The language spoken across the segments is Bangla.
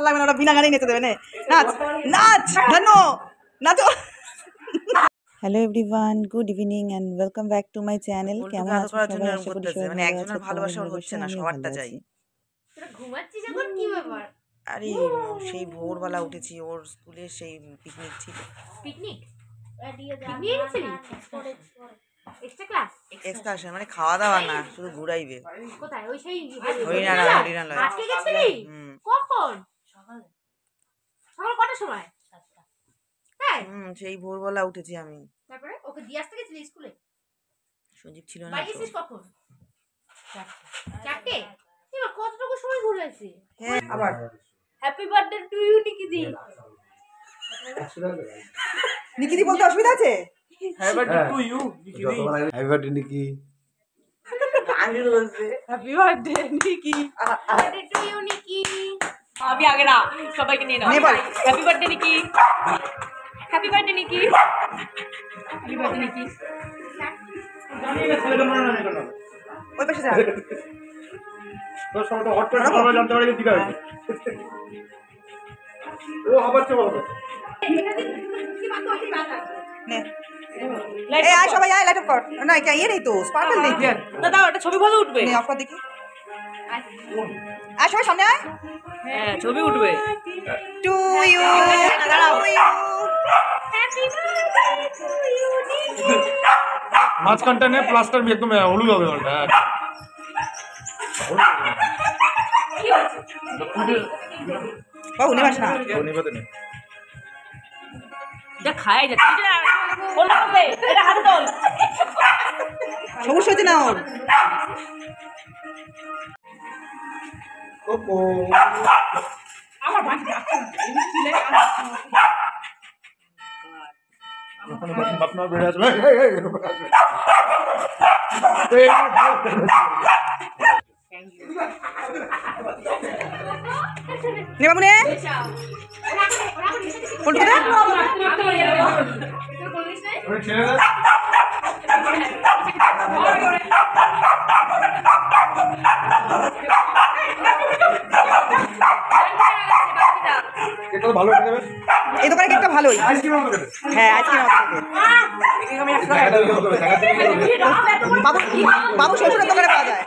লাগবে না, ওরা বিনা গানেই নেচে দেবে। নাচ নাচ ধন্য নাচো। Hello everyone, good evening and welcome back to my channel. কেমন আছো সবাই? আশা করি সবাই মানে একজনের ভালোবাসা হচ্ছে না, সবারটা চাই। ঘুমাচ্ছিস এখন? কি ব্যাপার? আরে সেই ভোরবেলা উঠেছি, ওর স্কুলে সেই পিকনিক ছিল। পিকনিক নিয়ে গেছিলি? Extra class? এক্সকারশন মানে খাওয়া দাওয়া না, শুধু ঘুরাইবে। কোথায়? ওই সেই হরিণালয়। আজকে গেছিলি? কখন? সকালে। সকাল কটার সময়? 7টা। তাই? সেই ভোরবেলা উঠেছি আমি। তারপরে ওকে দিয়ে আসতে গেছিলি স্কুলে? সঞ্জীব ছিল না। বাড়ি এসেছিস কখন? 4টে। এবার কতটুকু সময় ঘুরে আসি? হ্যাঁ, আবার হ্যাপি বার্থডে টু ইউ নিকিদি। নিকিদি বলতে অসুবিধা আছে? হ্যাপি বার্থডে টু ইউ নিকিদি। Happy birthday Nikki. আমি বলছি happy birthday Nikki. Birthday to you Nikki. আমি আগে না, সবাইকে নিয়ে নাও। Happy birthday Nikki. Happy birthday Nikki. Happy birthday Nikki. ওই পাশে যা। তোর সব তো হট করে সবাই জানতে পারে কি করে। ও আবার চলে গেল। নে এই আয় সবাই আয়, লাইট অফ কর। না এটা ইয়ে নেই তো, স্পার্কল নেই তো। না দাও, এটা ছবি ভালো উঠবে। নে অফ কর দেখি। আয় সবাই সামনে আয়। হ্যাঁ, ছবি উঠবে। টু ইউ দাঁড়াও। মাঝখানটা নে, প্লাস্টার একদম হলুদ হবে ওটা। বাবু নেবাস না। যা খায় যা। বল না হবে, এটা হাতে তোল। সবুজ হয়েছে না ওর। ওপো আমার বাকি আছে। বাপনা বেড়ে আসবে। এই নে বাবু নে। কোনটা দে? ওই ছেড়ে দে। এটা ভালো করে দেবে। এই দোকানে কেকটা ভালোই। আইসক্রিম হবে। হ্যাঁ আইসক্রিম আছে। বাবু বাবু শ্বশুরের দোকানে পাওয়া যায়।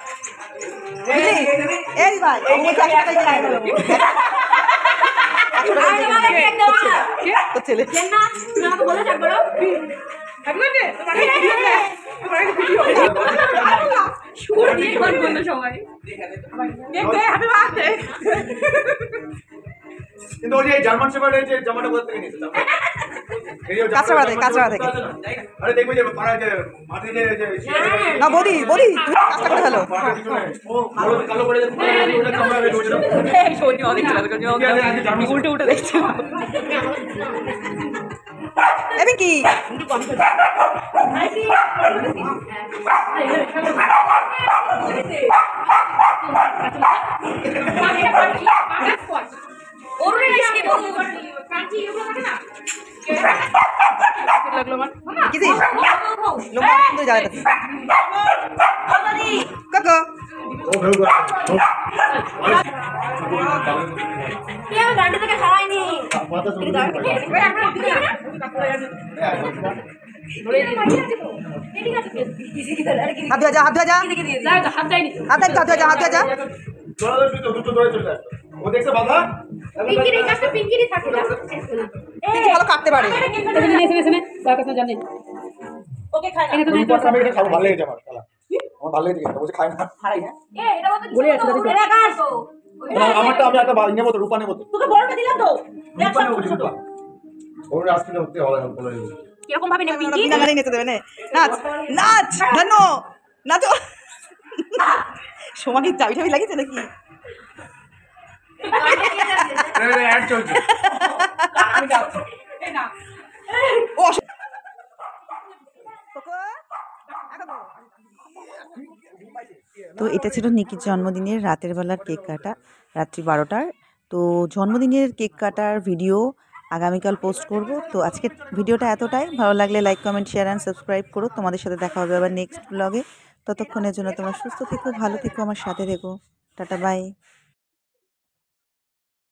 বুঝলি? এই ভাই ও বলছে 100 টাকায় খাই না। তোর ছেলে না তুমি আমাকে বলে যাক বলো। শুরু দিয়ে কোন বললো সবাই। Happy birthday. কিন্তু ওই যে জার্মান শেফার্ডের যে জামাটা কোথা থেকে নিয়েছে? কাঁচরাপাড়া থেকে। আরে দেখবে যে পাড়ায় যে মাঠে যে না বদি বদি তুমি কাজটা করে ফেলো। ও কালো করে যে ওটা কামড়াবে ওটা। এই সত্যি অনেক চালাক। উল্টে উল্টে দেখছি। এবি কি ওরে আজকে লাগলো আমার। কি দিস লোমা সুন্দর জায়গা আছে। কাকা ও ভেউ করে কি আমি গান্ডি থেকে খাওয়াইনি। মাথা চলে হাত ধোয়া যা, হাত ধোয়া যা, হাত দেয়নি। হাত ধোয়া যা, হাত ধোয়া যা। চলে তো দুটো ধরে চলে যায়। ও দেখছে বাধা পিঙ্কির কাছে পিঙ্কিরই থাকে না। কিন্তু ভালো কাটতে পারে। ওকে খায় না। ওই পাশে আমি এটা খাবো, ভালো লেগেছে আমার শালা। আমার ভালো লেগেছে কিন্তু বলছে খাই না। হারাই না। এ এটা মত বলে আছে এটা কার তো? আমারটা আমি একটা নেবো তো, রূপা নেবো তো। তোকে বড়টা দিলাম তো। রূপা নেবো ছোট। ওরে আজকে হতে হবে না বলে দিবো। কিরকম ভাবে নেবি? ওরা বিনা গানেই নেচে দেবে। নাচ নাচ ধন্য নাচো। সোমা কি চাবি টাবি লাগিয়েছে নাকি? অ্যাড চলছে। আমি যাও। এই না। ও তো এটা ছিল নিকির জন্মদিনের রাতের বেলার কেক কাটা, রাত্রি 12টার। তো জন্মদিনের কেক কাটার ভিডিও আগামীকাল পোস্ট করব। তো আজকের ভিডিওটা এতটাই। ভালো লাগলে like comment share and subscribe করো। তোমাদের সাথে দেখা হবে আবার নেক্সট ব্লগে। ততক্ষণের জন্য তোমরা সুস্থ থেকো, ভালো থেকো, আমার সাথে থেকো। Tata bye.